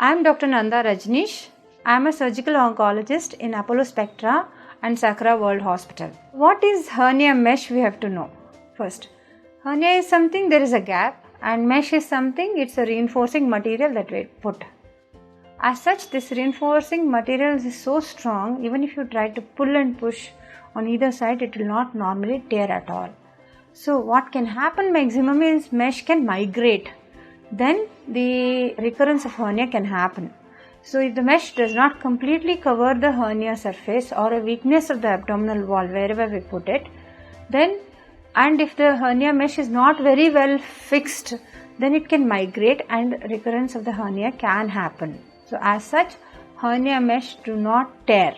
I am Dr. Nanda Rajaneesh. I am a surgical oncologist in Apollo Spectra and Sakra World Hospital. What is hernia mesh we have to know? First, hernia is something there is a gap, and mesh is something it's a reinforcing material that we put. As such, this reinforcing material is so strong, even if you try to pull and push on either side, it will not normally tear at all. So what can happen maximum is mesh can migrate. Then the recurrence of hernia can happen. So if the mesh does not completely cover the hernia surface or a weakness of the abdominal wall wherever we put it, then and if the hernia mesh is not very well fixed, then it can migrate and recurrence of the hernia can happen. So as such, hernia mesh do not tear.